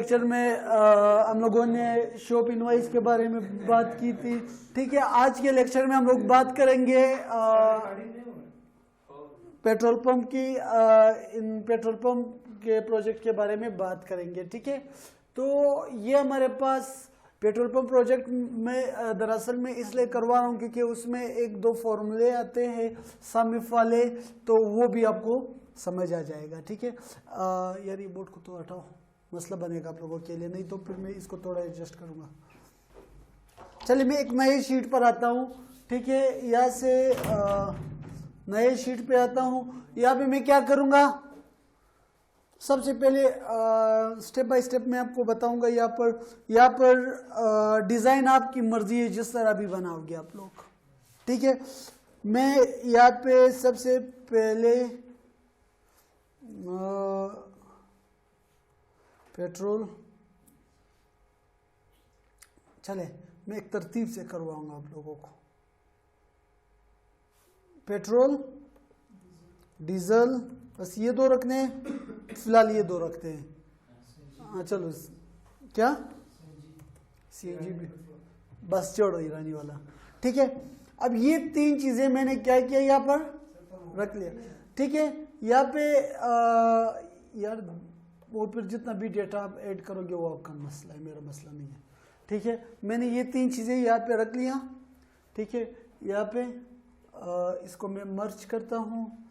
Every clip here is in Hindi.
लेक्चर में हम लोगों ने शॉप इनवॉइस के बारे में बात की थी। ठीक है, आज के लेक्चर में हम लोग बात करेंगे पेट्रोल पंप की, इन पेट्रोल पंप के प्रोजेक्ट के बारे में बात करेंगे। ठीक है, तो ये हमारे पास पेट्रोल पंप प्रोजेक्ट में दरअसल में इसलिए करवा रहा हूँ क्योंकि उसमें एक दो फॉर्मूले आते हैं सम इफ वाले, तो वो भी आपको समझ आ जाएगा। ठीक है, यार ये बोर्ड को तो हटाओ, मसला बनेगा आप लोगों के लिए, नहीं तो फिर मैं इसको थोड़ा एडजस्ट करूँगा। चलिए मैं एक नए शीट पर आता हूँ। ठीक है, यहाँ से नए शीट पे आता हूँ। यहाँ पे मैं क्या करूँगा, सबसे पहले स्टेप बाय स्टेप मैं आपको बताऊंगा। यहाँ पर डिज़ाइन आपकी मर्जी है, जिस तरह भी बनाओगे आप लोग। ठीक है, मैं यहाँ पे सबसे पहले पेट्रोल, चले मैं एक तरतीब से करवाऊंगा आप लोगों को। पेट्रोल, डीजल, बस ये दो रखने हैं फिलहाल, ये दो रखते हैं। हाँ चलो, क्या सीएनजी भी बस छोड़ो ईरानी वाला। ठीक है, अब ये तीन चीजें मैंने क्या किया, यहाँ पर रख लिया। ठीक है, यहाँ पे यार वो फिर जितना भी डेटा आप ऐड करोगे वो आपका मसला है, मेरा मसला नहीं है। ठीक है, मैंने ये तीन चीजें यहाँ पे रख लिया। ठीक है, यहाँ पे इसको मैं मर्ज करता हूँ,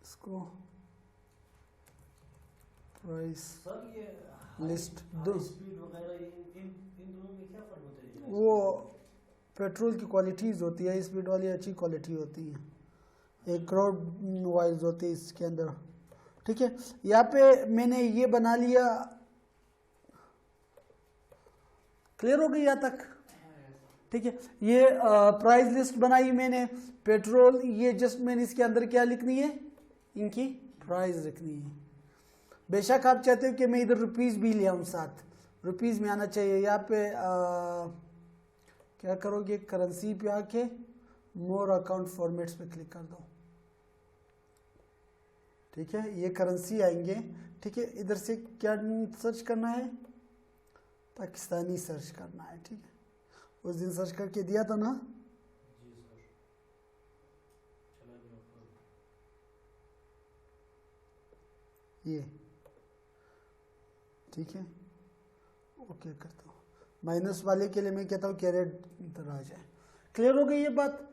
इसको प्राइस लिस्ट दो। वो पेट्रोल की क्वालिटीज होती है, स्पीड वाली अच्छी क्वालिटी होती है, एक क्राउड वाइज होती है इसके अंदर। ठीक है, यहाँ पे मैंने ये बना लिया। क्लियर हो गई यहाँ तक? ठीक है, ये प्राइस लिस्ट बनाई मैंने। पेट्रोल, ये जस्ट मैंने इसके अंदर क्या लिखनी है, इनकी प्राइस लिखनी है। बेशक आप चाहते हो कि मैं इधर रुपीस भी ले आऊं, साथ रुपीस में आना चाहिए। यहाँ पे क्या करोगे, करेंसी पे आके मोर अकाउंट फॉर्मेट्स पे क्लिक कर दो। ठीक है, ये करेंसी आएंगे। ठीक है, इधर से क्या सर्च करना है, पाकिस्तानी सर्च करना है। ठीक है, उस दिन सर्च करके दिया था ना। ये ठीक है, ओके करता हूँ। माइनस वाले के लिए मैं कहता हूँ कैरेट इधर आ जाए। क्लियर हो गई ये बात?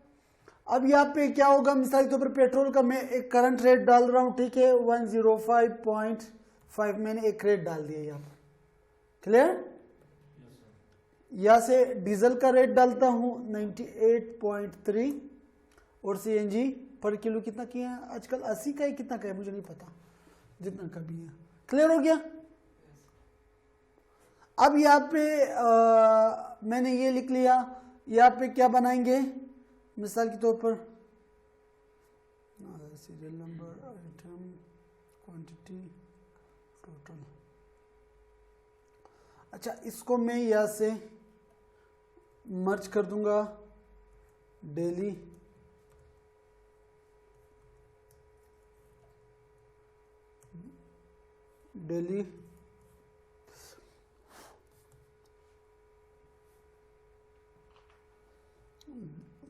अब यहाँ पे क्या होगा, मिसाल के ऊपर पेट्रोल का मैं एक करंट रेट डाल रहा हूँ। ठीक है, 105.5 मैंने एक रेट डाल दिया यहाँ पर। क्लियर? यहाँ से डीजल का रेट डालता हूँ 98.3 और सीएनजी पर किलो कितना किया है आजकल, 80 का है, कितना का है मुझे नहीं पता, जितना का भी है। क्लियर हो गया? अब यहाँ पे मैंने ये लिख लिया। यहाँ पे क्या बनाएंगे, मिसाल के तौर पर serial number, item, quantity, total. अच्छा, इसको मैं यहाँ से मर्ज कर दूंगा, डेली, डेली,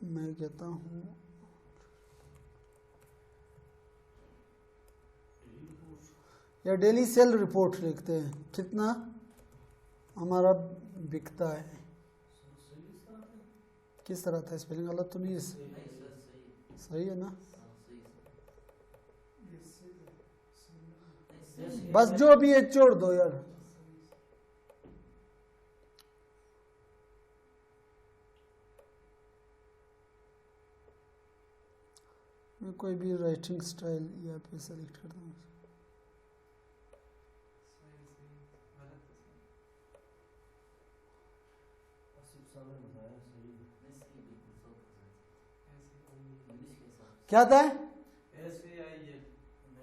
मैं कहता हूँ या डेली सेल रिपोर्ट लिखते हैं, कितना हमारा बिकता है। किस तरह था, स्पेलिंग गलत तो नहीं है? सही है ना? बस जो भी है छोड़ दो यार। मैं कोई भी राइटिंग स्टाइल यहाँ पे सेलेक्ट करता हूँ। क्या था?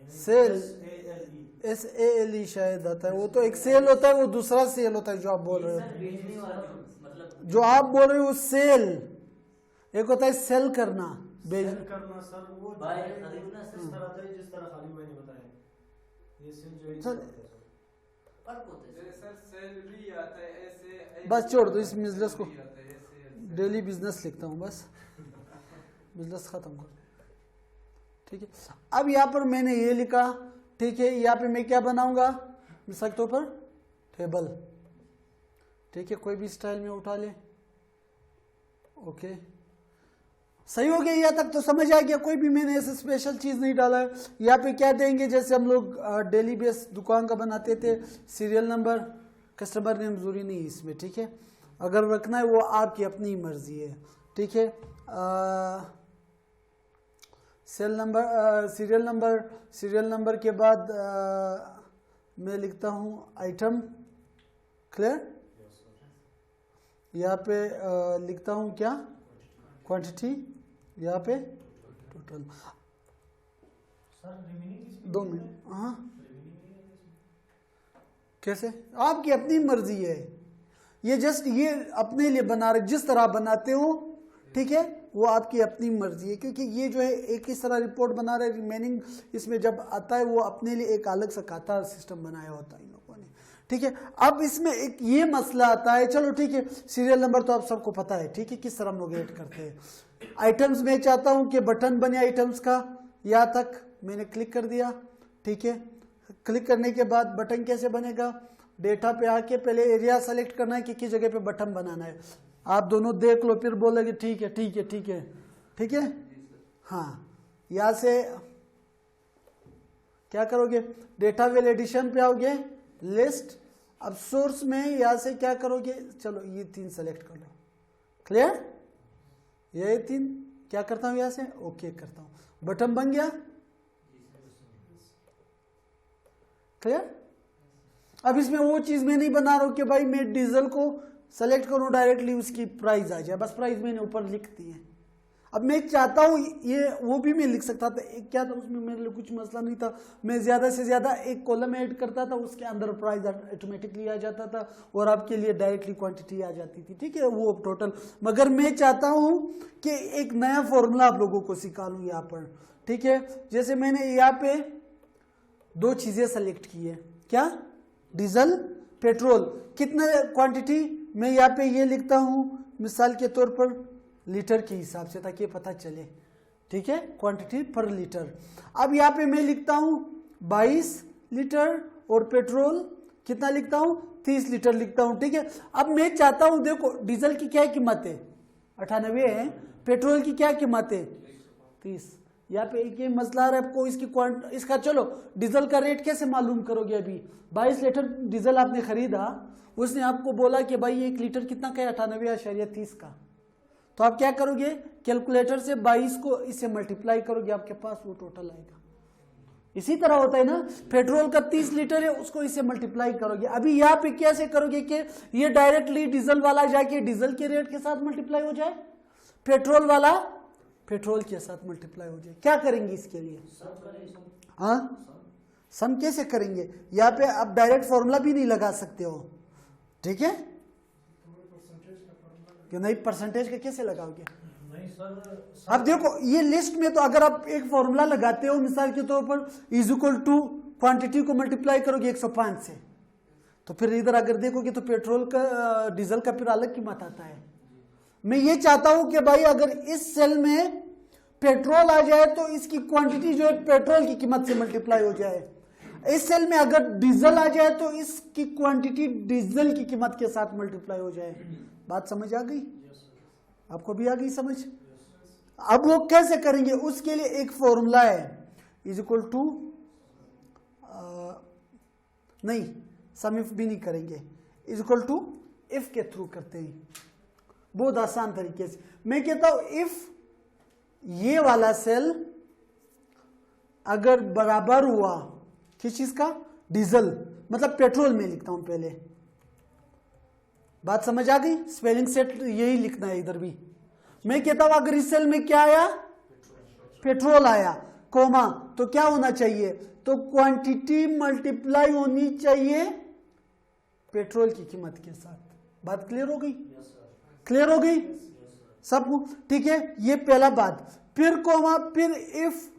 सेल, SALE शायद आता है। वो तो एक सेल होता है, वो दूसरा सेल होता है जो आप बोल रहे हो। जो आप बोल रहे हो सेल, एक होता है सेल करना, सेल करना सर, वो जिस तरह था जिस तरह खाली मैंने बताया। बस छोड़ दो इस बिजनेस को, डेली बिजनेस लिखता हूँ बस, बिजनेस खत्म कर, ठीक है। अब यहाँ पर मैंने ये लिखा, ठीक है। यहाँ पे मैं क्या बनाऊंगा, मिसाल के तौर पर टेबल, ठीक है, कोई भी स्टाइल में उठा ले, ओके, सही हो गया। यहाँ तक तो समझ आ गया, कोई भी मैंने ऐसे स्पेशल चीज नहीं डाला है। यहाँ पे क्या देंगे, जैसे हम लोग डेली बेस दुकान का बनाते थे, सीरियल नंबर, कस्टमर नेम जरूरी नहीं इसमें, ठीक है। अगर रखना है वो आपकी अपनी मर्जी है, ठीक है। सेल नंबर, सीरियल नंबर के बाद मैं लिखता हूँ आइटम, क्लियर। यहाँ पे लिखता हूँ क्या, क्वांटिटी, यहाँ पे टोटल। 2 मिनट, हाँ कैसे, आपकी अपनी मर्जी है, ये जस्ट ये अपने लिए बना रहे, जिस तरह बनाते हो, ठीक है, वो आपकी अपनी मर्जी है। क्योंकि ये जो है एक ही तरह रिपोर्ट बना रहे, रिमेनिंग इसमें जब आता है वो अपने लिए एक अलग सा काता सिस्टम बनाया होता है इन लोगों ने, ठीक है। अब इसमें एक ये मसला आता है, चलो ठीक है, सीरियल नंबर तो आप सबको पता है, ठीक है, किस तरह हम लोग ऐड करते हैं। आइटम्स में चाहता हूं कि बटन बने आइटम्स का, यहाँ तक मैंने क्लिक कर दिया, ठीक है। क्लिक करने के बाद बटन कैसे बनेगा, डेटा पे आके पहले एरिया सेलेक्ट करना है कि किस जगह पे बटन बनाना है। आप दोनों देख लो, फिर बोलोगे ठीक है ठीक है ठीक है ठीक है। हाँ, यहाँ से क्या करोगे, डेटा वेल एडिशन पे आओगे, लिस्ट। अब सोर्स में यहाँ से क्या करोगे, चलो ये 3 सेलेक्ट कर लो, क्लियर। ये 3 क्या करता हूँ, यहाँ से ओके करता हूँ, बटन बन गया, क्लियर। अब इसमें वो चीज मैं नहीं बना रहा हूं कि भाई मैं डीजल को सेलेक्ट करूं डायरेक्टली उसकी प्राइस आ जाए, बस प्राइस मैंने ऊपर लिख दी है। अब मैं चाहता हूं ये वो भी मैं लिख सकता था, एक क्या था उसमें मेरे लिए कुछ मसला नहीं था, मैं ज्यादा से ज्यादा एक कॉलम ऐड करता था, उसके अंदर प्राइस ऑटोमेटिकली आ जाता था और आपके लिए डायरेक्टली क्वांटिटी आ जाती थी, ठीक है, वो टोटल। मगर मैं चाहता हूं कि एक नया फॉर्मूला आप लोगों को सिखा लूं यहाँ पर, ठीक है। जैसे मैंने यहाँ पे 2 चीजें सेलेक्ट की है, क्या, डीजल, पेट्रोल, कितना क्वांटिटी, मैं यहाँ पे ये लिखता हूं मिसाल के तौर पर लीटर के हिसाब से, ताकि पता चले, ठीक है, क्वांटिटी पर लीटर। अब यहाँ पे मैं लिखता हूं 22 लीटर और पेट्रोल कितना लिखता हूं, 30 लीटर लिखता हूं, ठीक है। अब मैं चाहता हूं, देखो डीजल की क्या कीमत है, 98 है, पेट्रोल की क्या कीमत है, 30। यहाँ पे एक ये मसला है आपको, इसका चलो डीजल का रेट कैसे मालूम करोगे। अभी 22 लीटर डीजल आपने खरीदा, उसने आपको बोला कि भाई 1 लीटर कितना का है, 98.30 का, तो आप क्या करोगे, कैलकुलेटर से 22 को इससे मल्टीप्लाई करोगे, आपके पास वो टोटल आएगा। इसी तरह होता है ना, पेट्रोल का 30 लीटर है, उसको इससे मल्टीप्लाई करोगे। अभी यहाँ पे कैसे करोगे कि ये डायरेक्टली डीजल वाला जाके डीजल के रेट के साथ मल्टीप्लाई हो जाए, पेट्रोल वाला पेट्रोल के साथ मल्टीप्लाई हो जाए। क्या करेंगे इसके लिए, हाँ सम कैसे करेंगे, यहाँ पे आप डायरेक्ट फॉर्मूला भी नहीं लगा सकते हो, ठीक है, कि नहीं परसेंटेज का कैसे लगाओगे। अब देखो ये लिस्ट में तो अगर आप एक फॉर्मूला लगाते हो, मिसाल के तौर पर इज इक्वल टू क्वांटिटी को मल्टीप्लाई करोगे 105 से, तो फिर इधर अगर देखोगे तो पेट्रोल का डीजल का फिर अलग कीमत आता है। मैं ये चाहता हूं कि भाई अगर इस सेल में पेट्रोल आ जाए तो इसकी क्वांटिटी जो है पेट्रोल की कीमत से मल्टीप्लाई हो जाए, इस सेल में अगर डीजल आ जाए तो इसकी क्वांटिटी डीजल की कीमत के साथ मल्टीप्लाई हो जाए। बात समझ आ गई, आपको भी आ गई समझ। अब वो कैसे करेंगे, उसके लिए एक फॉर्मूला है, इज इक्वल टू, नहीं सम इफ भी नहीं करेंगे, इज इक्वल टू इफ के थ्रू करते हैं, बहुत आसान तरीके से। मैं कहता हूं इफ ये वाला सेल अगर बराबर हुआ किस चीज का, डीजल, मतलब पेट्रोल में लिखता हूं पहले, बात समझ आ गई, स्पेलिंग सेट यही लिखना है इधर भी। मैं कहता हूं अगर इस सेल में क्या आया, पेट्रोल आया, कोमा, तो क्या होना चाहिए, तो क्वांटिटी मल्टीप्लाई होनी चाहिए पेट्रोल की कीमत के साथ। बात क्लियर हो गई, क्लियर हो गई सब, ठीक है। ये पहला बात, फिर कोमा, फिर इफ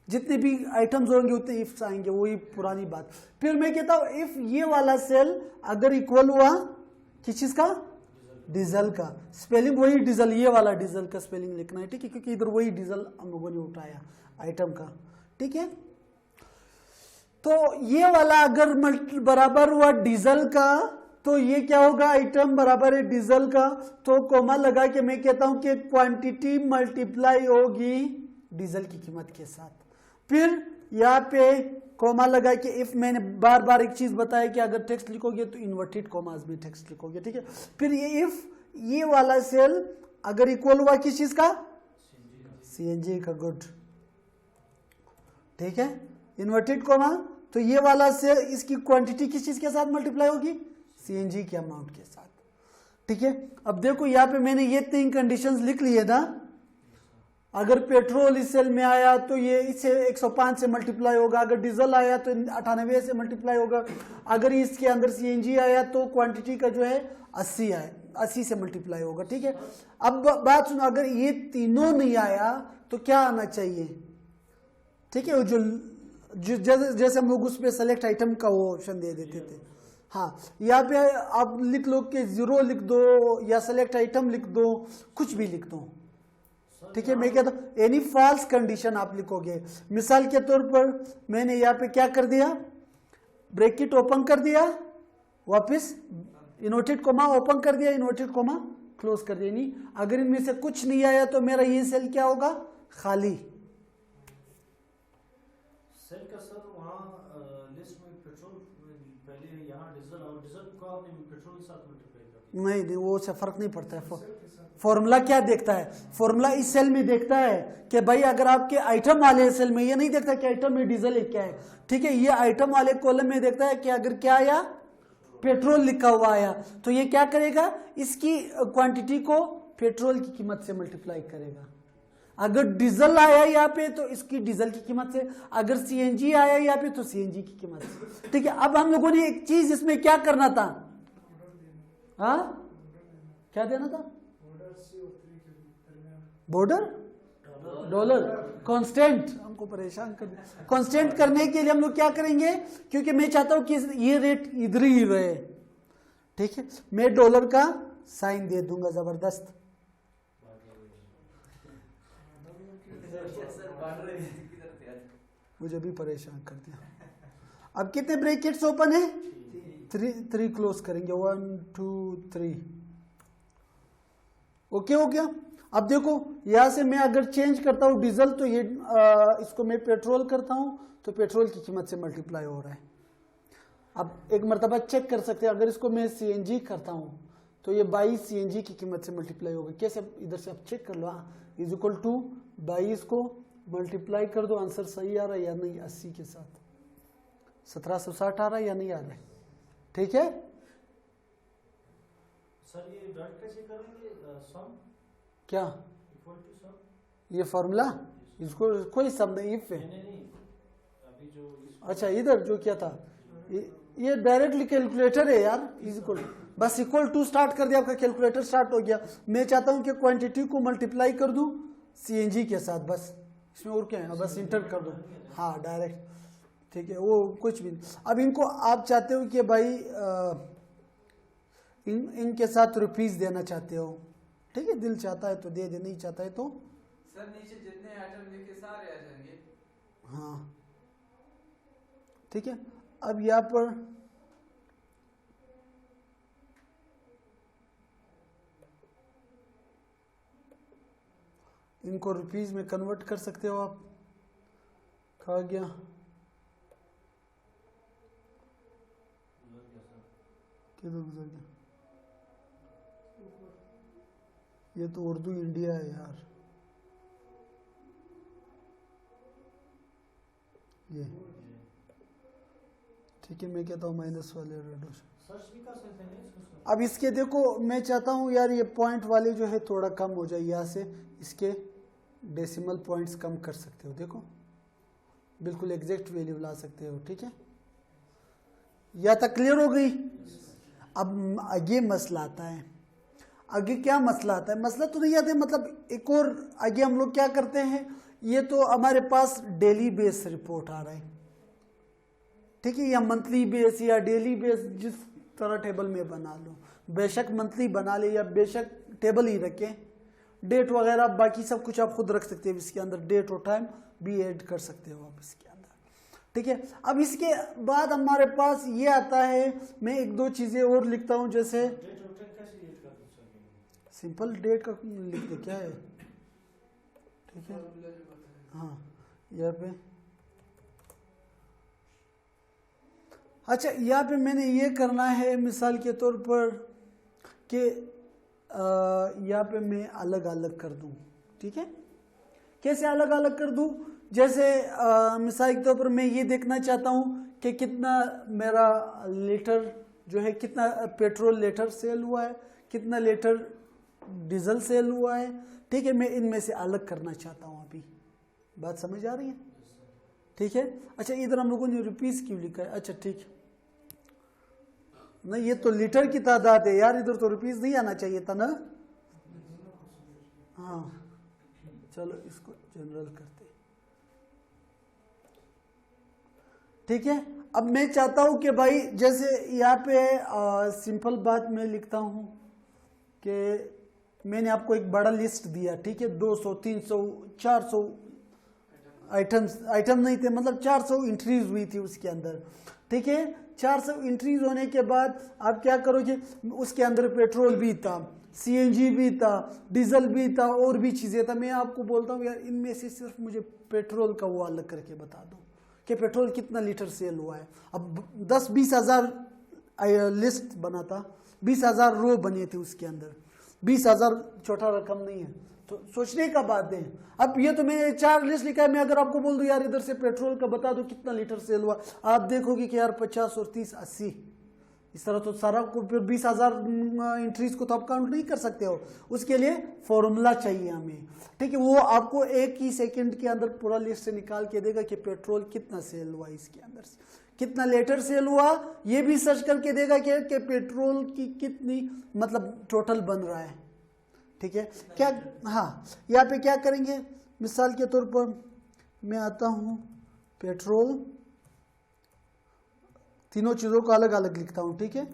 जितने भी आइटम्स होंगे उतने इफ्स आएंगे, वही पुरानी बात। फिर मैं कहता हूं इफ ये वाला सेल अगर इक्वल हुआ किस चीज का, डीजल का, स्पेलिंग वही डीजल, ये वाला डीजल का स्पेलिंग लिखना है, ठीक है, क्योंकि इधर वही डीजल हम लोगों ने उठाया आइटम का, ठीक है। तो ये वाला अगर बराबर हुआ डीजल का तो ये क्या होगा, आइटम बराबर है डीजल का, तो कोमा लगा के मैं कहता हूं कि क्वांटिटी मल्टीप्लाई होगी डीजल की कीमत के साथ। फिर यहाँ पे कोमा लगा के इफ, मैंने बार बार एक चीज बताया कि अगर टेक्स्ट लिखोगे तो इन्वर्टेड कोमास में टेक्स्ट लिखोगे, ठीक है। फिर ये इफ ये वाला सेल अगर इक्वल हुआ किस चीज का, सीएनजी का, गुड, ठीक है, इन्वर्टेड कोमा, तो ये वाला सेल इसकी क्वांटिटी किस चीज के साथ मल्टीप्लाई होगी, सीएनजी के अमाउंट के साथ, ठीक है। अब देखो यहाँ पे मैंने ये 3 कंडीशंस लिख लिए ना, अगर पेट्रोल इस सेल में आया तो ये इससे 105 से मल्टीप्लाई होगा, अगर डीजल आया तो 98 से मल्टीप्लाई होगा, अगर इसके अंदर सीएनजी आया तो क्वांटिटी का जो है 80 है, 80 से मल्टीप्लाई होगा, ठीक है। अब बात सुनो, अगर ये तीनों नहीं आया तो क्या आना चाहिए, ठीक है, जो जैसे हम लोग उस पर सेलेक्ट आइटम का वो ऑप्शन दे देते थे, हाँ, यहाँ पे आप लिख लो कि 0 लिख दो या सेलेक्ट आइटम लिख दो, कुछ भी लिख दो, ठीक है। मैं कहता हूं एनी फॉल्स कंडीशन आप लिखोगे। मिसाल के तौर पर मैंने यहाँ पे क्या कर दिया, ब्रैकेट ओपन कर दिया, वापस इन्वर्टेड कोमा ओपन कर दिया, इन्वर्टेड कोमा क्लोज कर दिया, नहीं, अगर इनमें से कुछ नहीं आया तो मेरा ये सेल क्या होगा, खाली। सेल का सर वहाँ लिस्ट में पेट्रोल पहले यहाँ डीजल और डीजल को आपने पेट्रोल के साथ मल्टीप्लाई कर, नहीं, वो से फर्क नहीं पड़ता है। फॉर्मूला क्या देखता है, फॉर्मूला इस सेल में देखता है कि भाई अगर आपके आइटम वाले सेल में, ये नहीं देखता कि आइटम में डीजल है क्या है, ठीक है, ये आइटम वाले कॉलम में देखता है कि अगर क्या आया, पेट्रोल लिखा हुआ आया, तो ये क्या करेगा, इसकी क्वांटिटी को पेट्रोल की कीमत से मल्टीप्लाई करेगा। अगर डीजल आया यहाँ पे तो इसकी डीजल की कीमत से, अगर सीएनजी आया यहाँ पे तो सीएनजी की कीमत से, ठीक है। अब हम लोगों ने एक चीज इसमें क्या करना था, हाँ, क्या देना था, बॉर्डर, डॉलर, कांस्टेंट, हमको परेशान कर दिया। कांस्टेंट करने के लिए हम लोग क्या करेंगे, क्योंकि मैं चाहता हूं कि ये रेट इधर ही रहे, ठीक है, मैं डॉलर का साइन दे दूंगा जबरदस्त, मुझे भी परेशान कर दिया। अब कितने ब्रैकेट्स ओपन है, 3 क्लोज करेंगे, 1 2 3, ओके हो गया। अब देखो यहां से मैं अगर चेंज करता हूं डीजल तो ये इसको मैं पेट्रोल करता हूं तो पेट्रोल की कीमत से मल्टीप्लाई हो रहा है। अब एक मरतबा चेक कर सकते हैं, अगर इसको मैं सीएनजी करता हूं तो ये 22 सीएनजी की कीमत से मल्टीप्लाई होगा। कैसे, इधर से आप चेक कर लो, इज इक्वल टू 22 को मल्टीप्लाई कर दो, आंसर सही आ रहा है या नहीं, 80 के साथ 1760 आ रहा है या नहीं आ रहा है, ठीक है। सर ये डॉट कैसे करेंगे, सम क्या, इक्वल टू सम, ये फॉर्मूला, इसको कोई सब नहीं, इफ है, नहीं अभी जो अच्छा इधर जो क्या था, ये डायरेक्टली कैलकुलेटर है यार, इज इक्वल, बस इक्वल टू स्टार्ट कर दिया, आपका कैलकुलेटर स्टार्ट हो गया। मैं चाहता हूं कि क्वांटिटी को मल्टीप्लाई कर दूं सीएनजी के साथ, बस इसमें और क्या है, बस इंटर कर दो, हाँ डायरेक्ट, ठीक है, वो कुछ भी नहीं। अब इनको आप चाहते हो कि भाई इनके साथ रुपीस देना चाहते हो, ठीक है, दिल चाहता है तो दे दे, नहीं चाहता है तो सर नीचे जितने आइटम लिखे सारे आ जाएंगे, हाँ, ठीक है। अब यहाँ पर इनको रुपीस में कन्वर्ट कर सकते हो आप, कहा गया, किधर गुजर गया, ये तो उर्दू इंडिया है यार, ये ठीक है, मैं कहता हूँ माइनस वाले रेडो। अब इसके देखो मैं चाहता हूँ यार ये पॉइंट वाले जो है थोड़ा कम हो जाए, यहाँ से इसके डेसिमल पॉइंट्स कम कर सकते हो, देखो बिल्कुल एग्जैक्ट वैल्यू ला सकते हो, ठीक है, या तक क्लियर हो गई। अब आगे मसला आता है, आगे क्या मसला आता है, मसला तो नहीं आता है, मतलब एक और आगे हम लोग क्या करते हैं, ये तो हमारे पास डेली बेस रिपोर्ट आ रहा है, ठीक है, या मंथली बेस या डेली बेस, जिस तरह टेबल में बना लो, बेशक मंथली बना ले या बेशक टेबल ही रखें, डेट वगैरह बाकी सब कुछ आप खुद रख सकते हैं इसके अंदर, डेट और टाइम भी ऐड कर सकते हो आप इसके अंदर, ठीक है। अब इसके बाद हमारे पास ये आता है, मैं एक दो चीजें और लिखता हूं, जैसे डेट और टाइम कैसे ऐड कर सकते सिंपल डेट का लिख दे, क्या है, ठीक है, फॉर्मूला जो बताया। हाँ यहाँ पे, अच्छा यहाँ पे मैंने ये करना है मिसाल के तौर पर कि यहाँ पे मैं अलग अलग कर दूं, ठीक है, कैसे अलग अलग कर दूं, जैसे मिसाल के तौर पर मैं ये देखना चाहता हूँ कि कितना मेरा लीटर जो है, कितना पेट्रोल लीटर सेल हुआ है, कितना लीटर डीजल सेल हुआ है, ठीक है, मैं इनमें से अलग करना चाहता हूँ। अभी बात समझ आ रही है, ठीक है। अच्छा इधर हम लोगों ने रुपीस क्यों लिखा है, अच्छा ठीक है, नहीं ये तो लीटर की तादाद है यार, इधर तो रुपीस नहीं आना चाहिए था ना, हाँ चलो इसको जनरल करते, ठीक है। अब मैं चाहता हूं कि भाई जैसे यहाँ पे सिंपल बात मैं लिखता हूं कि मैंने आपको एक बड़ा लिस्ट दिया, ठीक है, 200 300 400 आइटम नहीं थे, मतलब 400 एंट्रीज हुई थी उसके अंदर, ठीक है। 400 एंट्रीज होने के बाद आप क्या करोगे, उसके अंदर पेट्रोल भी था, सीएनजी भी था, डीजल भी था, और भी चीज़ें था। मैं आपको बोलता हूँ यार इनमें से सिर्फ मुझे पेट्रोल का वो अलग करके बता दो कि पेट्रोल कितना लीटर सेल हुआ है। अब 10-20 हज़ार लिस्ट बना था, 20 हज़ार रो बने थे उसके अंदर, 20 हज़ार छोटा रकम नहीं है, तो सोचने का बात है। अब ये तो मैं 4 लिस्ट लिखा है, मैं अगर आपको बोल दूं यार इधर से पेट्रोल का बता दो कितना लीटर सेल हुआ, आप देखोगे कि यार 50 और 30 80 इस तरह, तो सारा को 20 हज़ार एंट्रीज को तो आप काउंट नहीं कर सकते हो, उसके लिए फॉर्मूला चाहिए हमें, ठीक है। वो आपको एक ही सेकंड के अंदर पूरा लिस्ट से निकाल के देगा कि पेट्रोल कितना सेल हुआ, इसके अंदर से कितना लीटर सेल हुआ, ये भी सर्च करके देगा कि पेट्रोल की कितनी मतलब टोटल बन रहा है, ठीक है। क्या, हाँ यहाँ पे क्या करेंगे, मिसाल के तौर पर मैं आता हूँ पेट्रोल, तीनों चीज़ों को अलग अलग लिखता हूँ, ठीक है,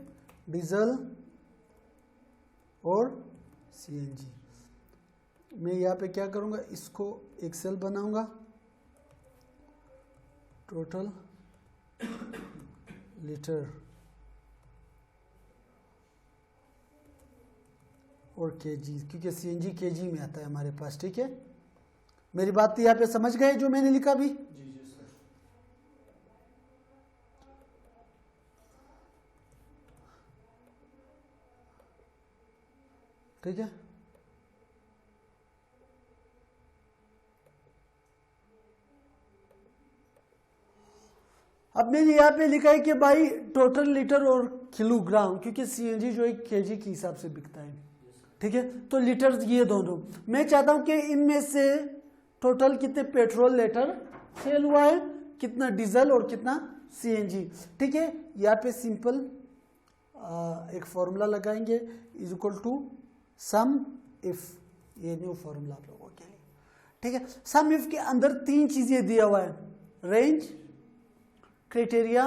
डीजल और सीएनजी। मैं यहाँ पे क्या करूँगा, इसको एक सेल बनाऊँगा, टोटल लीटर और केजी, क्योंकि सीएनजी केजी में आता है हमारे पास, ठीक है। मेरी बात तो यहाँ पे समझ गए जो मैंने लिखा भी, जी जी सर। ठीक है। अब मैंने यहाँ पे लिखा है कि भाई टोटल लीटर और किलोग्राम, क्योंकि सीएनजी जो है केजी के हिसाब से बिकता है, ठीक है, तो लीटर ये दोनों। मैं चाहता हूं कि इनमें से टोटल कितने पेट्रोल लीटर सेल हुआ है, कितना डीजल और कितना सीएनजी, ठीक है। यहाँ पे सिंपल एक फॉर्मूला लगाएंगे, is equal to sum if, ये न्यू फॉर्मूला आप लोगों के लिए, ठीक है। सम इफ के अंदर 3 चीजें दिया हुआ है, रेंज, क्राइटेरिया,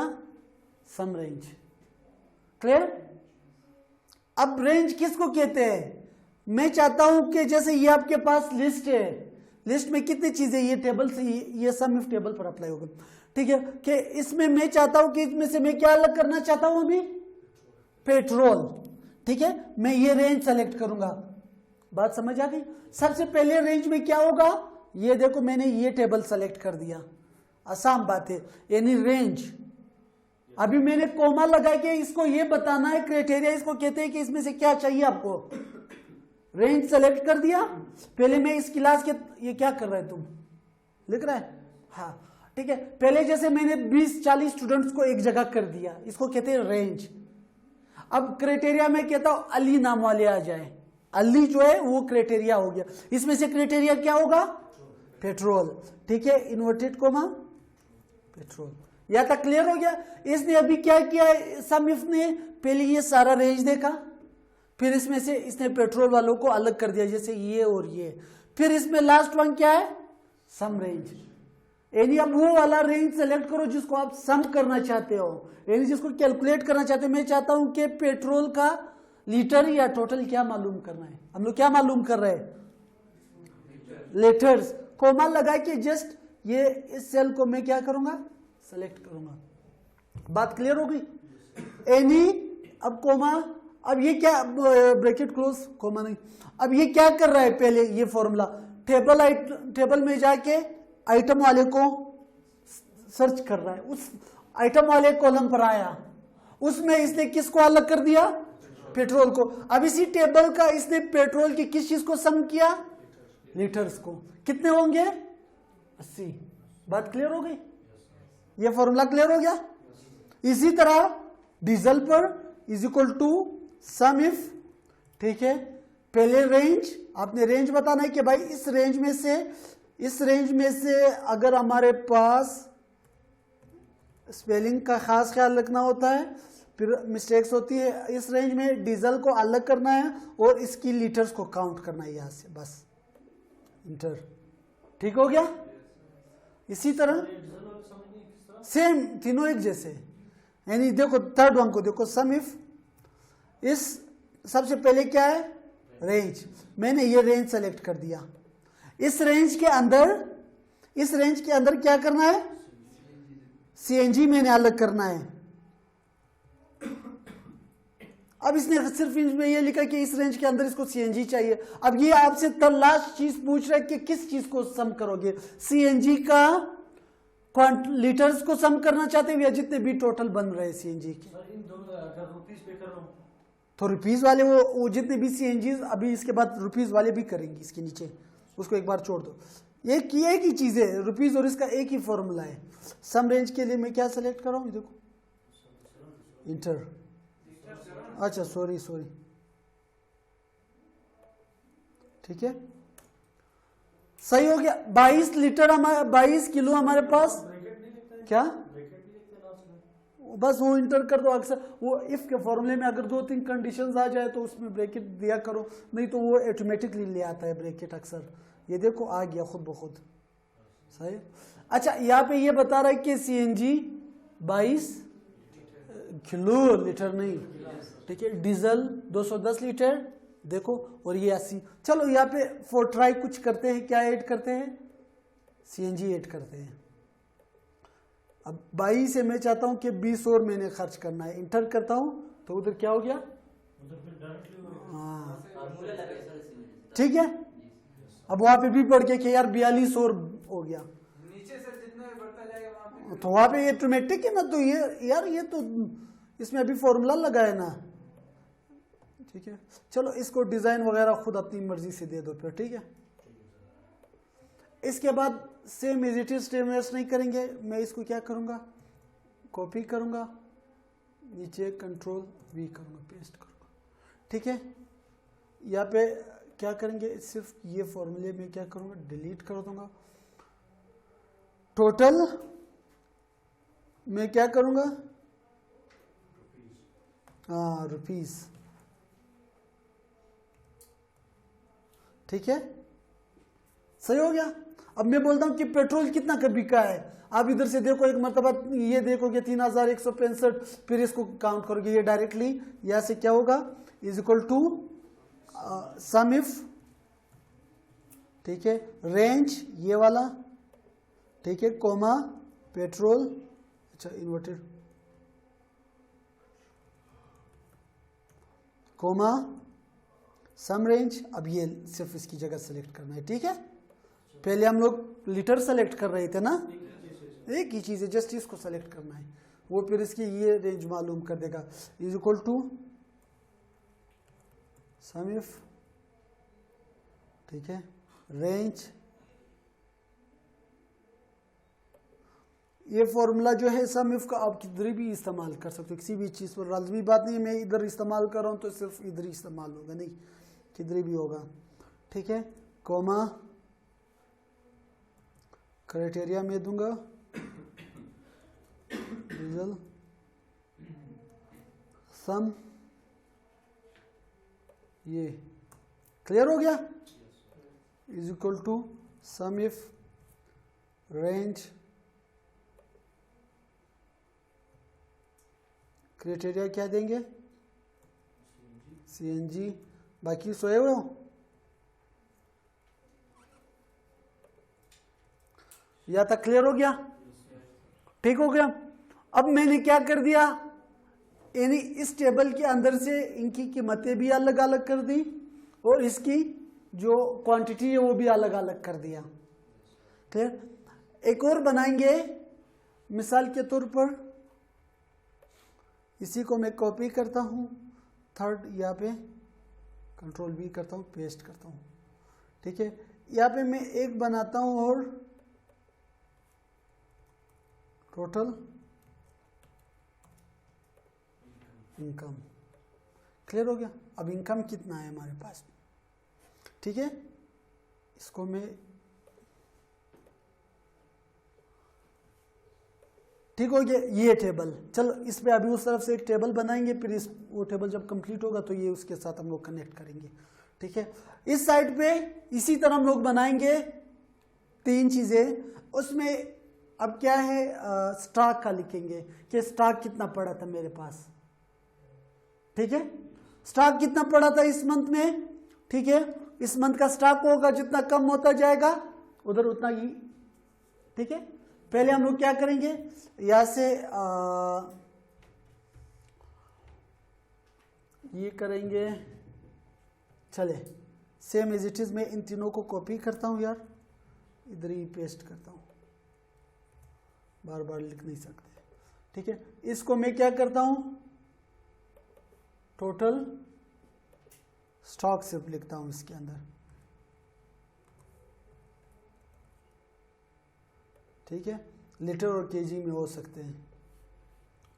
सम रेंज, क्लियर। अब रेंज किसको कहते हैं, मैं चाहता हूं कि जैसे ये आपके पास लिस्ट है, लिस्ट में कितनी चीजें, ये टेबल से ये सम इफ टेबल पर अप्लाई होगा, ठीक है, कि इसमें मैं चाहता हूं कि इसमें से मैं क्या अलग करना चाहता हूं, अभी पेट्रोल, ठीक है। मैं ये रेंज सेलेक्ट करूंगा, बात समझ आ गई। सबसे पहले रेंज में क्या होगा, ये देखो मैंने ये टेबल सेलेक्ट कर दिया, आसान बात है, यानी रेंज। अभी मैंने कोमा लगा के इसको ये बताना है, क्राइटेरिया इसको कहते हैं कि इसमें से क्या चाहिए आपको, रेंज सेलेक्ट कर दिया। पहले मैं इस क्लास के, ये क्या कर रहे तुम लिख रहा है, हाँ ठीक है। पहले जैसे मैंने 20-40 स्टूडेंट्स को एक जगह कर दिया, इसको कहते हैं रेंज। अब क्राइटेरिया में कहता हूं अली नाम वाले आ जाए, अली जो है वो क्राइटेरिया हो गया। इसमें से क्राइटेरिया क्या होगा, पेट्रोल, ठीक है, इन्वर्टेड कोमा पेट्रोल। यहां तक क्लियर हो गया। इसने अभी क्या किया, सम इफ ने पहले ये सारा रेंज देखा, फिर इसमें से इसने पेट्रोल वालों को अलग कर दिया, जैसे ये और ये। फिर इसमें लास्ट वन क्या है, सम रेंज, यानी अब वो वाला रेंज सेलेक्ट करो जिसको आप सम करना चाहते हो, यानी जिसको कैलकुलेट करना चाहते हो। मैं चाहता हूं कि पेट्रोल का लीटर या टोटल क्या मालूम करना है। हम लोग क्या मालूम कर रहे हैं? लीटर्स। कोमा लगा के जस्ट ये इस सेल को मैं क्या करूंगा? सेलेक्ट करूंगा। बात क्लियर हो गई? एनी, अब कोमा, अब ये क्या, ब्रैकेट क्लोज, कोमा नहीं। अब ये क्या कर रहा है? पहले ये फॉर्मूला टेबल में जाके आइटम वाले को सर्च कर रहा है, उस आइटम वाले कॉलम पर आया, उसमें इसने किसको अलग कर दिया? पेट्रोल को। अब इसी टेबल का इसने पेट्रोल की किस चीज को सम किया? लीटर्स को। कितने होंगे? 80। बात क्लियर हो गई? ये फॉर्मूला क्लियर हो गया? इसी तरह डीजल पर is equal to sum if, ठीक है, पहले रेंज, आपने रेंज बताना है कि भाई इस रेंज में से अगर हमारे पास, स्पेलिंग का खास ख्याल रखना होता है, फिर मिस्टेक्स होती है, इस रेंज में डीजल को अलग करना है और इसकी लीटर्स को काउंट करना है यहां से, बस इंटर। ठीक हो गया? इसी तरह सेम, तीनों एक जैसे, यानी देखो थर्ड वन को देखो, सम इफ, इस सबसे पहले क्या है? रेंज। मैंने ये रेंज सेलेक्ट कर दिया। इस रेंज के अंदर क्या करना है? सीएनजी मैंने अलग करना है। अब इसने सिर्फ इसमें ये लिखा कि इस रेंज के अंदर इसको सीएनजी चाहिए। अब ये आपसे लास्ट चीज पूछ रहा है कि किस चीज को सम करोगे? सीएनजी का लीटर्स को सम करना चाहते हैं या जितने भी टोटल बन रहे हैं सीएनजी के? इन दोनों अगर रुपीस पे कर रहा हूँ तो रुपीस वाले वो जितने भी सीएनजी, अभी इसके बाद रुपीस वाले भी करेंगे, इसके नीचे उसको एक बार छोड़ दो। एक ही चीज है, रुपीस और इसका एक ही फॉर्मूला है। सम रेंज के लिए मैं क्या सेलेक्ट कर रहा हूँ? देखो इंटर। अच्छा सॉरी, ठीक है, सही हो गया। 22 लीटर हमारे, 22 किलो हमारे पास, क्या बस वो इंटर कर दो। अक्सर वो इफ के फॉर्मूले में अगर 2-3 कंडीशंस आ जाए तो उसमें ब्रैकेट दिया करो, नहीं तो वो ऑटोमेटिकली ले आता है ब्रैकेट अक्सर। ये देखो आ गया खुद ब खुद, सही। अच्छा यहाँ पे ये बता रहा है कि सीएनजी 22 किलो लीटर नहीं, ठीक है, डीजल 210 लीटर, देखो, और ये 80। चलो यहाँ पे फॉर ट्राई कुछ करते हैं, क्या ऐड करते हैं? सीएनजी ऐड करते हैं। अब 22 से मैं चाहता हूं कि 20 और मैंने खर्च करना है, इंटर करता हूं तो उधर क्या हो गया? हाँ ठीक है। अब वहां पे भी बढ़ गया कि यार 42 और हो गया, नीचे से जितना भी बढ़ता जाएगा वहां पे, तो वहां पे ये ऑटोमेटिक है ना, तो ये यार ये तो इसमें अभी फॉर्मूला लगा है ना, ठीक है। चलो इसको डिजाइन वगैरह खुद अपनी मर्जी से दे दो फिर, ठीक है। इसके बाद same as it is waste नहीं करेंगे, मैं इसको क्या करूंगा? कॉपी करूंगा, नीचे कंट्रोल वी करूंगा, पेस्ट करूंगा, ठीक है। यहाँ पे क्या करेंगे? सिर्फ ये फॉर्मूले में क्या करूंगा? डिलीट कर दूंगा। टोटल मैं क्या करूंगा? हाँ रुपीस, ठीक है, सही हो गया। अब मैं बोलता हूं कि पेट्रोल कितना का बिका है, आप इधर से देखो, एक मरतबा ये देखोगे 3165, फिर इसको काउंट करोगे, ये डायरेक्टली यहां से क्या होगा? Is equal to sum if, ठीक है, रेंज ये वाला, ठीक है, कोमा पेट्रोल, अच्छा इन्वर्टेड, कोमा सम रेंज। अब ये सिर्फ इसकी जगह सेलेक्ट करना है, ठीक है। पहले हम लोग लीटर सेलेक्ट कर रहे थे ना, एक ही चीज है, जस्ट इसको सेलेक्ट करना है, वो फिर इसकी ये रेंज मालूम कर देगा। Is equal to sum if, ठीक है, रेंज। ये फॉर्मूला जो है सम इफ का आप किधर भी इस्तेमाल कर सकते हो, किसी भी चीज पर, लाजमी बात नहीं है मैं इधर इस्तेमाल कर रहा हूं तो सिर्फ इधर ही इस्तेमाल होगा, नहीं किधर भी होगा, ठीक है। कोमा क्राइटेरिया में दूंगा डीजल सम, ये क्लियर हो गया। Is equal to sum if range, criteria क्या देंगे, CNG, बाकी सोए हुए हो, या तक क्लियर हो गया, ठीक हो गया। अब मैंने क्या कर दिया, यानी इस टेबल के अंदर से इनकी कीमतें भी अलग अलग कर दी और इसकी जो क्वांटिटी है वो भी अलग अलग कर दिया, क्लियर। एक और बनाएंगे मिसाल के तौर पर, इसी को मैं कॉपी करता हूं, थर्ड यहाँ पे कंट्रोल V करता हूं, पेस्ट करता हूं, ठीक है। यहाँ पे मैं एक बनाता हूं और टोटल इनकम, क्लियर हो गया। अब इनकम कितना है हमारे पास, ठीक है। इसको मैं, ठीक हो गया ये टेबल। चलो इस पे अभी उस तरफ से एक टेबल बनाएंगे, फिर इस वो टेबल जब कंप्लीट होगा तो ये उसके साथ हम लोग कनेक्ट करेंगे, ठीक है। इस साइड पे इसी तरह हम लोग बनाएंगे 3 चीजें। उसमें अब क्या है, स्टॉक का लिखेंगे कि स्टॉक कितना पड़ा था मेरे पास, ठीक है। स्टॉक कितना पड़ा था इस मंथ में, ठीक है। इस मंथ का स्टॉक होगा, जितना कम होता जाएगा उधर उतना ही, ठीक है। पहले हम लोग क्या करेंगे, यहां से ये करेंगे, चले सेम एज इट इज, मैं इन तीनों को कॉपी करता हूं यार, इधर ही पेस्ट करता हूं, बार बार लिख नहीं सकते, ठीक है। इसको मैं क्या करता हूं, टोटल स्टॉक सिर्फ लिखता हूं इसके अंदर, ठीक है। लीटर और केजी में हो सकते हैं,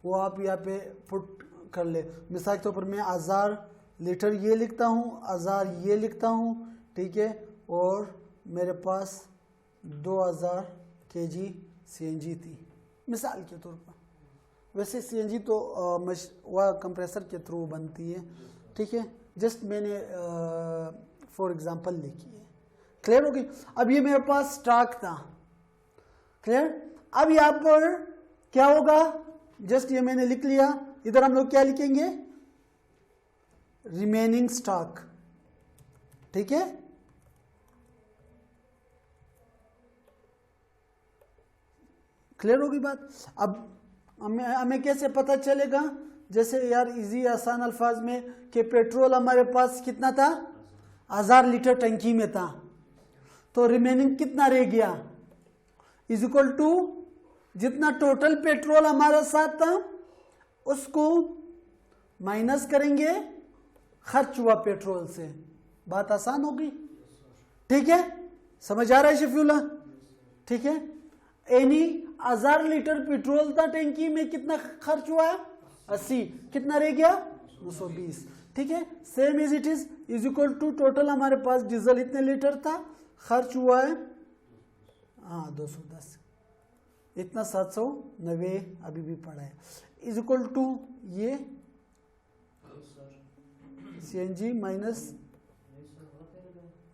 वो आप यहाँ पे पुट कर ले। मिसाल के तौर पर मैं 1000 लीटर ये लिखता हूँ, 1000 ये लिखता हूँ, ठीक है। और मेरे पास 2000 केजी CNG थी मिसाल के तौर पर। वैसे CNG तो वह कंप्रेसर के थ्रू बनती है, ठीक है। जस्ट मैंने फॉर एग्जांपल लिखी है, क्लियर हो गई। अब ये मेरे पास स्टॉक था, क्लियर। अब यहां पर क्या होगा, जस्ट ये मैंने लिख लिया, इधर हम लोग क्या लिखेंगे, रिमेनिंग स्टॉक, ठीक है। क्लियर होगी बात। अब हमें कैसे पता चलेगा, जैसे यार इजी आसान अल्फाज में कि पेट्रोल हमारे पास कितना था, 1000 लीटर टंकी में था, तो रिमेनिंग कितना रह गया, इज इक्वल टू जितना टोटल पेट्रोल हमारे साथ था उसको माइनस करेंगे खर्च हुआ पेट्रोल से। बात आसान होगी, ठीक है। समझ आ रहा है शफीउल्ला, ठीक है। यानी 1000 लीटर पेट्रोल था टंकी में, कितना खर्च हुआ है, 80, कितना रह गया, 220, ठीक है। Same is it is equal to total हमारे पास डीजल इतने लीटर था, खर्च हुआ है 210, इतना 790 अभी भी पड़ा है, इज इक्वल टू ये CNG माइनस,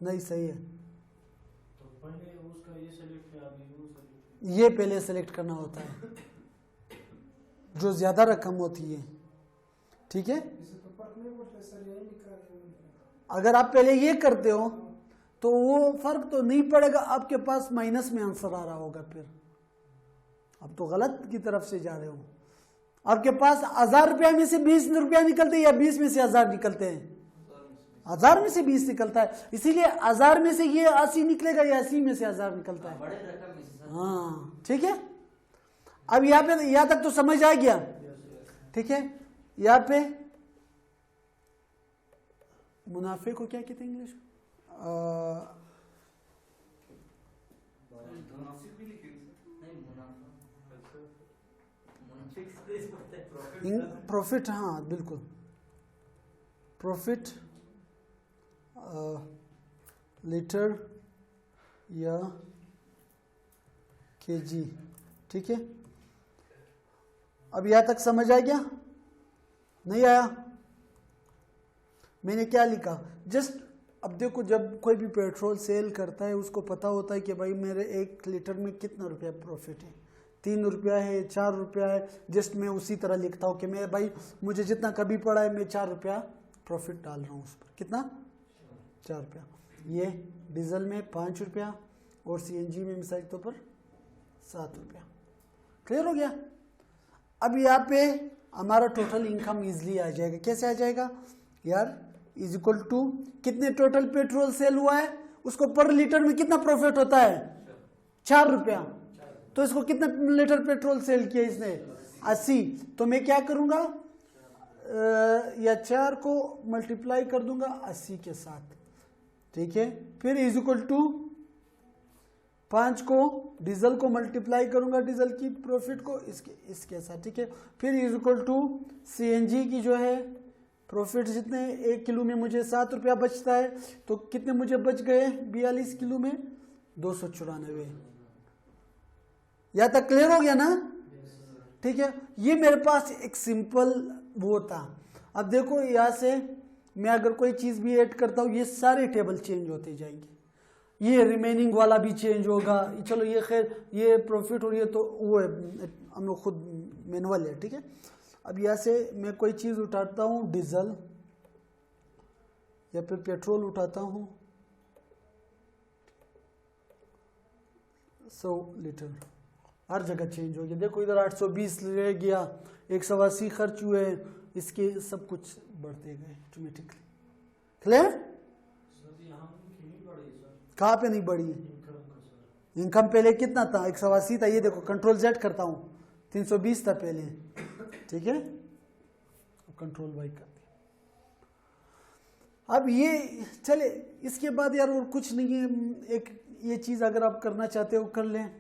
नहीं सही है, तो पहले उसका ये सेलेक्ट किया, अभी वो सेलेक्ट, ये पहले सेलेक्ट करना होता है जो ज्यादा रकम होती है, ठीक है। अगर आप पहले ये करते हो तो वो फर्क तो नहीं पड़ेगा, आपके पास माइनस में आंसर आ रहा होगा, फिर अब तो गलत की तरफ से जा रहे हो। आपके पास 1000 रुपया में से 20 रुपया निकलते हैं या 20 में से 1000 निकलते हैं, 1000 में से 20 निकलता है, इसीलिए 1000 में से ये 80 निकलेगा या 80 में से 1000 निकलता है, हाँ ठीक है। अब यहाँ पे यहाँ तक तो समझ आ गया, ठीक है। यहाँ पे मुनाफे को क्या कहते हैं इंग्लिश, प्रॉफिट, हाँ बिल्कुल, प्रॉफिट लीटर या केजी, ठीक है। अब यहां तक समझ आ गया, नहीं आया, मैंने क्या लिखा, जस्ट अब देखो जब कोई भी पेट्रोल सेल करता है उसको पता होता है कि भाई मेरे 1 लीटर में कितना रुपया प्रॉफिट है, 3 रुपया है, 4 रुपया है। जस्ट मैं उसी तरह लिखता हूँ कि मैं भाई मुझे जितना कभी पड़ा है मैं 4 रुपया प्रॉफिट डाल रहा हूँ उस पर। कितना? 4 रुपया। ये डीजल में 5 रुपया और सीएनजी में मिसाल के तौर पर 7 रुपया। क्लियर हो गया? अब यहाँ पे हमारा टोटल इनकम इजली आ जाएगा। कैसे आ जाएगा यार? इज इक्वल टू कितने टोटल पेट्रोल सेल हुआ है, उसको पर लीटर में कितना प्रॉफिट होता है? 4 रुपया। तो इसको कितने लीटर पेट्रोल सेल किया इसने? 80। तो मैं क्या करूंगा, या 4 को मल्टीप्लाई कर दूंगा 80 के साथ, ठीक है। फिर इज इक्वल टू 5 को डीजल को मल्टीप्लाई करूंगा, डीजल की प्रॉफिट को इसके साथ, ठीक है। फिर इज इक्वल टू सीएनजी की जो है प्रॉफिट जितने 1 किलो में मुझे 7 रुपया बचता है, तो कितने मुझे बच गए 42 किलो में? 294। यहाँ तक क्लियर हो गया ना? ठीक है। ये मेरे पास एक सिंपल वो था। अब देखो यहाँ से मैं अगर कोई चीज भी ऐड करता हूँ ये सारे टेबल चेंज होते जाएंगे, ये रिमेनिंग वाला भी चेंज होगा। चलो ये खैर ये प्रॉफिट और ये तो वो है, हम लोग खुद मैनुअल है, ठीक है। अब यहाँ से मैं कोई चीज उठाता हूँ, डीजल या फिर पेट्रोल उठाता हूँ 100 लीटर, हर जगह चेंज हो गया। देखो इधर 820 रह गया, 180 खर्च हुए, इसके सब कुछ बढ़ते गए ऑटोमेटिकली। क्लियर? कहाँ पे नहीं बढ़ी? इनकम पहले कितना था? 180 था। ये देखो कंट्रोल जेड करता हूँ, 320 था पहले, ठीक है। कंट्रोल वाई कर दिया। अब ये चले, इसके बाद यार और कुछ नहीं है। एक ये चीज अगर आप करना चाहते हो कर लें,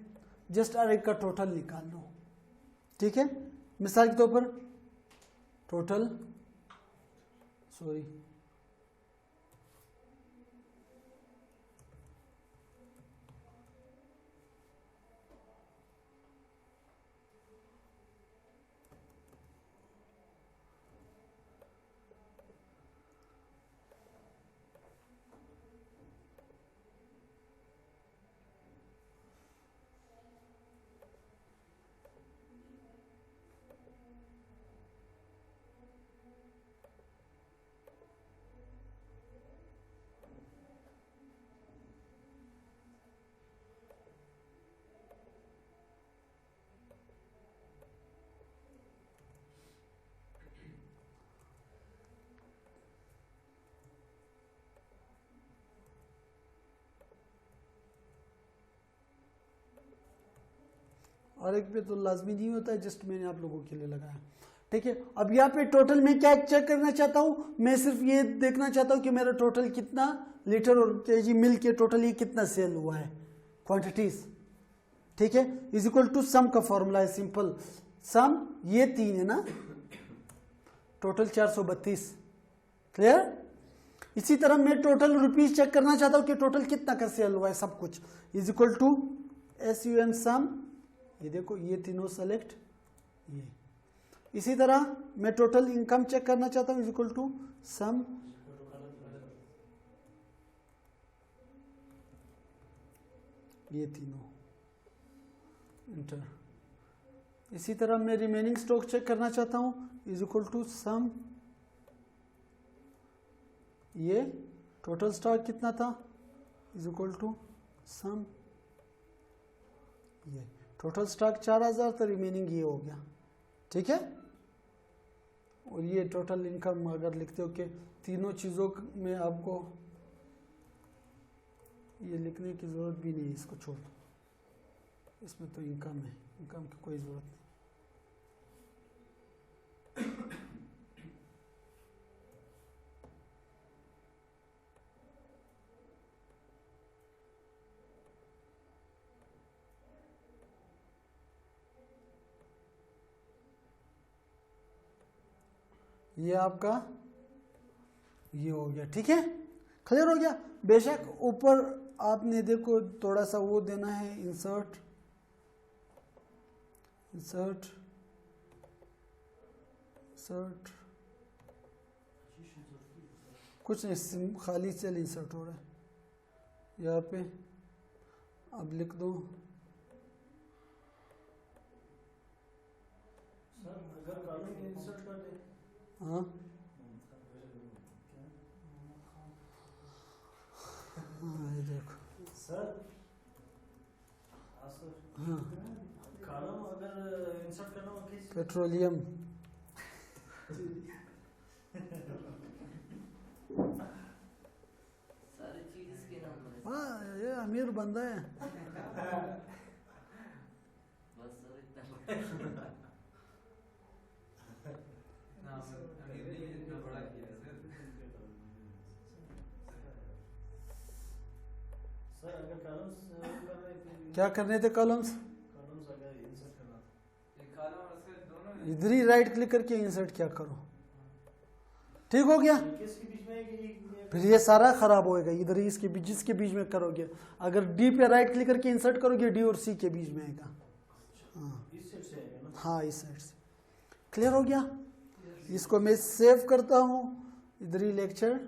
जस्ट हर एक का टोटल निकाल लो, ठीक है। मिसाल के तौर पर टोटल, सॉरी और एक पे तो लाजमी नहीं होता है, जस्ट मैंने आप लोगों के लिए लगाया, ठीक है। अब यहाँ पे टोटल में क्या चेक करना चाहता हूँ, मैं सिर्फ ये देखना चाहता हूँ कि मेरा टोटल कितना लीटर और केजी मिल के टोटल ये कितना सेल हुआ है, क्वांटिटीज, ठीक है। इज इक्वल टू सम का फॉर्मूला है सिंपल, सम ये 3 है ना, टोटल 432। क्लियर? इसी तरह मैं टोटल रुपीज चेक करना चाहता हूँ कि टोटल कितना का सेल हुआ है सब कुछ, इज इक्वल टू SUM सम, ये देखो ये तीनों सेलेक्ट, ये। इसी तरह मैं टोटल इनकम चेक करना चाहता हूं, इज इक्वल टू सम, ये तीनों, इंटर। इसी तरह मैं रिमेनिंग स्टॉक चेक करना चाहता हूं, इज इक्वल टू सम, ये टोटल स्टॉक कितना था, इज इक्वल टू सम, ये टोटल स्टॉक 4000 तो रिमेनिंग ये हो गया, ठीक है। और ये टोटल इनकम अगर लिखते हो कि तीनों चीज़ों में आपको ये लिखने की ज़रूरत भी नहीं, इसको छोड़ दो, इसमें तो इनकम है, इनकम की कोई ज़रूरत नहीं। ये आपका ये हो गया, ठीक है। क्लियर हो गया? बेशक ऊपर आपने देखो थोड़ा सा वो देना है, इंसर्ट, इंसर्ट, इंसर्ट, कुछ नहीं, खाली सेल इंसर्ट हो रहा है यहाँ पे। अब लिख दो सर अगर कॉलम इंसर्ट कर दे। हाँ ये देखो सर हाँ कॉलम अगर इंसर्ट करना हो किस पेट्रोलियम सारी चीज इसके नाम पर है। हाँ ये अमीर बंदा है। बस सर इतना नाम अमीर ने इतना बड़ा किया सर। सर अगर कॉलम्स कर रहे थे क्या करने थे कॉलम्स? कॉलम्स अगर इंसर्ट करना था ये कॉलम और सर दोनों इधर ही राइट क्लिक करके इंसर्ट क्या करो। ठीक हो गया। किसके बीच में है कि फिर ये सारा खराब होएगा। इधर ही इसके बीच, जिसके बीच में करोगे, अगर डी पे राइट क्लिक करके इंसर्ट करोगे डी और सी के बीच में आएगा। हाँ इस साइड से आएगा ना। हाँ इस साइड से। क्लियर हो गया। इसको मैं सेव करता हूँ। इधर ही लेक्चर